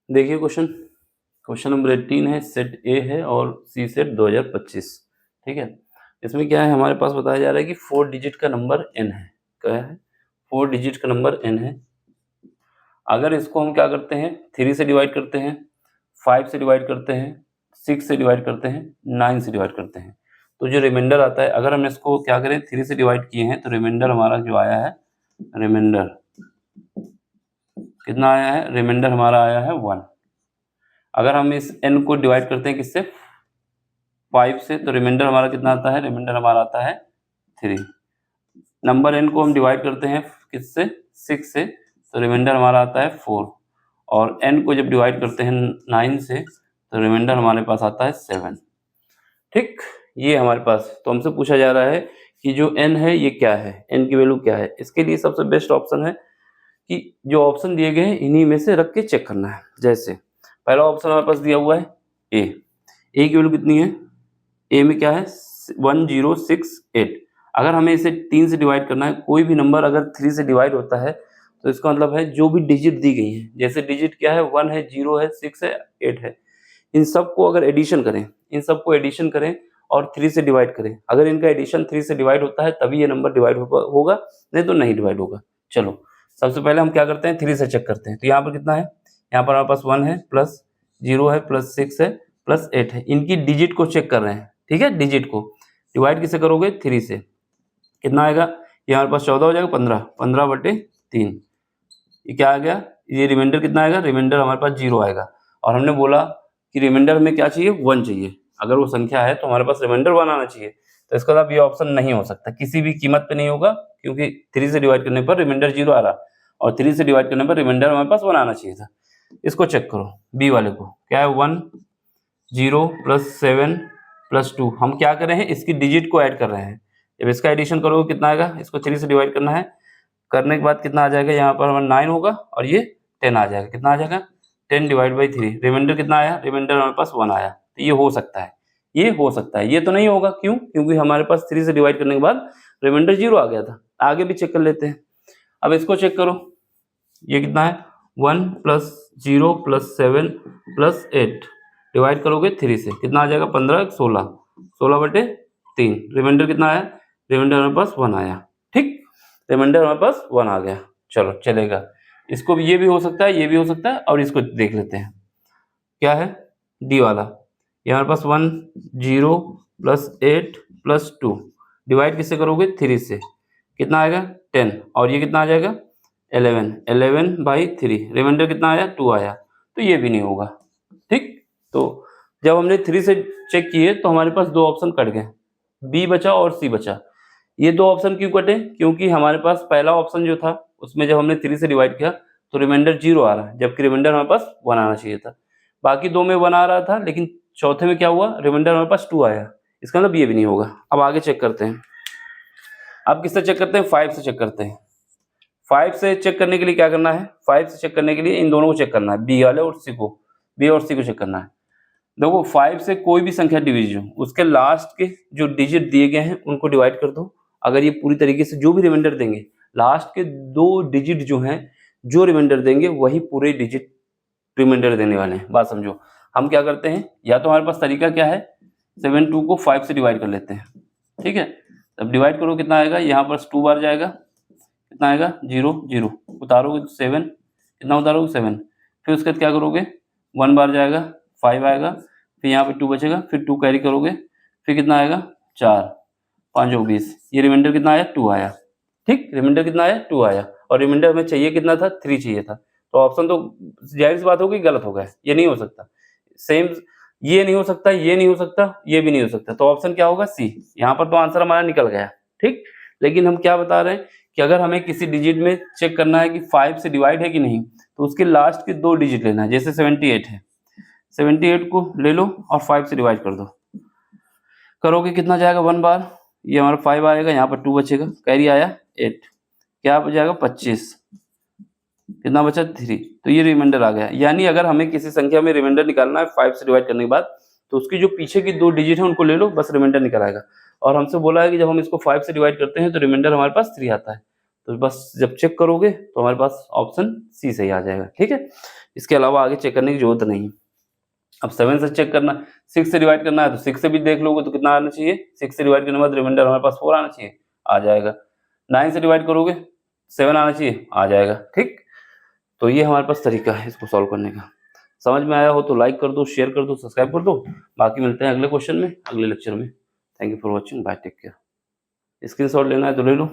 देखिए question number 18 है, set ए है और सी सेट 2025। ठीक है, इसमें क्या है, हमारे पास बताया जा रहा है कि 4 डिजिट का नंबर n है। क्या है? 4 डिजिट का नंबर n है। अगर इसको हम क्या करते हैं, 3 से डिवाइड करते हैं, 5 से डिवाइड करते हैं, 6 से डिवाइड करते हैं, 9 से डिवाइड करते हैं, तो जो रिमाइंडर आता है, अगर हम इसको क्या करें, 3 से डिवाइड किए हैं तो रिमाइंडर हमारा जो आया है, रिमाइंडर कितना आया है, रिमाइंडर हमारा आया है 1। अगर हम इस n को डिवाइड करते हैं किससे, 5 से, तो रिमाइंडर हमारा कितना आता है, रिमाइंडर हमारा आता है 3। नंबर n को हम डिवाइड करते हैं किससे, 6 से, तो रिमाइंडर हमारा आता है 4। और n को जब डिवाइड करते हैं 9 से, तो रिमाइंडर हमारे पास आता है 7। ठीक, ये हमारे पास, तो हमसे पूछा जा रहा है कि जो n है ये क्या है, n की वैल्यू क्या है। इसके लिए सबसे बेस्ट ऑप्शन है कि जो ऑप्शन दिए गए हैं इन्हीं में से रख के चेक करना है। जैसे पहला ऑप्शन हमारे पास दिया हुआ है ए की वैल्यू कितनी है, ए में क्या है 1068। अगर हमें इसे 3 से डिवाइड करना है, कोई भी नंबर अगर 3 से डिवाइड होता है तो इसका मतलब है जो भी डिजिट दी गई है, जैसे डिजिट क्या है, 1 है, 0 है, 6 है, 8 है, इन सबको अगर एडिशन करें, इन सबको एडिशन करें और 3 से डिवाइड करें। अगर इनका एडिशन 3 से डिवाइड होता है तभी ये नंबर डिवाइड होगा, नहीं तो नहीं डिवाइड होगा। चलो सबसे पहले हम क्या करते हैं, 3 से चेक करते हैं। तो यहाँ पर कितना है, यहाँ पर हमारे पास 1 है, प्लस 0 है, प्लस 6 है, प्लस 8 है। इनकी डिजिट को चेक कर रहे हैं। ठीक है, डिजिट को डिवाइड किससे करोगे, 3 से, कितना आएगा, ये हमारे पास 14 हो जाएगा, 15/3। ये क्या आ गया, ये रिमाइंडर कितना आएगा, रिमाइंडर हमारे पास 0 आएगा। और हमने बोला कि रिमाइंडर में क्या चाहिए, 1 चाहिए। अगर वो संख्या है तो हमारे पास रिमाइंडर 1 आना चाहिए। तो इसका मतलब ये ऑप्शन नहीं हो सकता, किसी भी कीमत पे नहीं होगा, क्योंकि 3 से डिवाइड करने पर रिमाइंडर 0 आ रहा और 3 से डिवाइड करने पर रिमाइंडर हमारे पास 1 आना चाहिए था। इसको चेक करो, बी वाले को, क्या है 1 0 प्लस 7 प्लस 2। हम क्या कर रहे हैं, इसकी डिजिट को ऐड कर रहे हैं। जब इसका एडिशन करोगे कितना आएगा, इसको 3 से डिवाइड करना है, करने के बाद कितना आ जाएगा, यहाँ पर हमारा 9 होगा और ये 10 आ जाएगा। कितना आ जाएगा, 10/3। रिमाइंडर कितना आया, रिमाइंडर हमारे पास 1 आया। तो ये हो सकता है, ये हो सकता है, ये तो नहीं होगा। क्यों, क्योंकि हमारे पास 3 से डिवाइड करने के बाद रिमाइंडर 0 आ गया था। आगे भी चेक कर लेते हैं। अब इसको चेक करो, ये कितना है, 1 प्लस 0 प्लस 7 प्लस 8, डिवाइड करोगे 3 से, कितना आ जाएगा, 15 16, 16/3। रिमाइंडर कितना आया, रिमाइंडर हमारे पास 1 आया। ठीक, रिमाइंडर हमारे पास 1 आ गया। चलो चलेगा, इसको भी, ये भी हो सकता है, ये भी हो सकता है। और इसको देख लेते हैं, क्या है, डी वाला, ये हमारे पास 1 0 प्लस 8 प्लस 2, डिवाइड किससे करोगे, 3 से, कितना आएगा 10। और ये कितना आ जाएगा 11/3। रिमाइंडर कितना आया, 2 आया। तो ये भी नहीं होगा। ठीक, तो जब हमने 3 से चेक किए तो हमारे पास 2 ऑप्शन कट गए, बी बचा और सी बचा। ये 2 ऑप्शन क्यों कटे, क्योंकि हमारे पास पहला ऑप्शन जो था उसमें जब हमने 3 से डिवाइड किया तो रिमाइंडर 0 आ रहा है, जबकि रिमाइंडर हमारे पास 1 आना चाहिए था। बाकी 2 में 1 आ रहा था, लेकिन चौथे में क्या हुआ, रिमाइंडर हमारे पास 2 आया। इसका मतलब ये भी नहीं होगा। अब आगे चेक करते हैं। अब किससे चेक करते हैं, 5 से चेक करते हैं। 5 से चेक करने के लिए क्या करना है, 5 से चेक करने के लिए इन दोनों को चेक करना है, बी वाले और सी को, बी और सी को चेक करना है। देखो 5 से कोई भी संख्या डिवीज हो, उसके लास्ट के जो डिजिट दिए गए हैं उनको डिवाइड कर दो। अगर ये पूरी तरीके से जो भी रिमाइंडर देंगे, लास्ट के 2 डिजिट जो हैं, जो रिमाइंडर देंगे वही पूरे डिजिट रिमाइंडर देने वाले हैं। बात समझो, हम क्या करते हैं, या तो हमारे पास तरीका क्या है, 72 को 5 से डिवाइड कर लेते हैं। ठीक है, तब डिवाइड करो, कितना आएगा, यहाँ पर 2 बार जाएगा, कितना आएगा 0 0, उतारोगे 7, कितना उतारोगे 7। फिर उसके बाद क्या करोगे, 1 बार जाएगा, 5 आएगा, फिर यहाँ पे 2 बचेगा, फिर 2 कैरी करोगे, फिर कितना आएगा 4, 5 और 20। ये रिमाइंडर कितना आया, 2 आया। ठीक, रिमाइंडर कितना आया, 2 आया। और रिमाइंडर हमें चाहिए कितना था, 3 चाहिए था। तो ऑप्शन तो जाहिर सी बात होगी गलत हो गया, ये नहीं हो सकता। सेम, ये नहीं हो सकता, ये नहीं हो सकता, ये भी नहीं हो सकता। तो ऑप्शन क्या होगा, सी। यहाँ पर तो आंसर हमारा निकल गया। ठीक, लेकिन हम क्या बता रहे हैं कि अगर हमें किसी डिजिट में चेक करना है कि 5 से डिवाइड है कि नहीं, तो उसके लास्ट के 2 डिजिट लेना है। जैसे 78 है, 78 को ले लो और 5 से डिवाइड कर दो, करोगे कितना जाएगा, 1 बार, ये हमारा 5 आएगा, यहाँ पर 2 बचेगा, कैरी आया 8, क्या बचेगा 25, कितना बचा 3। तो ये रिमाइंडर आ गया। यानी अगर हमें किसी संख्या में रिमाइंडर निकालना है 5 से डिवाइड करने के बाद, तो उसकी जो पीछे की 2 डिजिट है उनको ले लो, बस रिमाइंडर निकल आएगा। और हमसे बोला है कि जब हम इसको 5 से डिवाइड करते हैं तो रिमाइंडर हमारे पास 3 आता है। तो बस जब चेक करोगे तो हमारे पास ऑप्शन सी सही आ जाएगा। ठीक है, इसके अलावा आगे चेक करने की जरूरत नहीं है। अब 7 से चेक करना, 6 से डिवाइड करना है तो 6 से भी देख लोगे तो कितना आना चाहिए, 6 से डिवाइड करने के बाद रिमाइंडर हमारे पास 4 आना चाहिए, आ जाएगा। 9 से डिवाइड करोगे 7 आना चाहिए, आ जाएगा। ठीक, तो ये हमारे पास तरीका है इसको सॉल्व करने का। समझ में आया हो तो लाइक कर दो, शेयर कर दो, सब्सक्राइब कर दो। बाकी मिलते हैं अगले क्वेश्चन में, अगले लेक्चर में। Thank you for watching, bye, take care. Screenshot लेना है तो ले लो।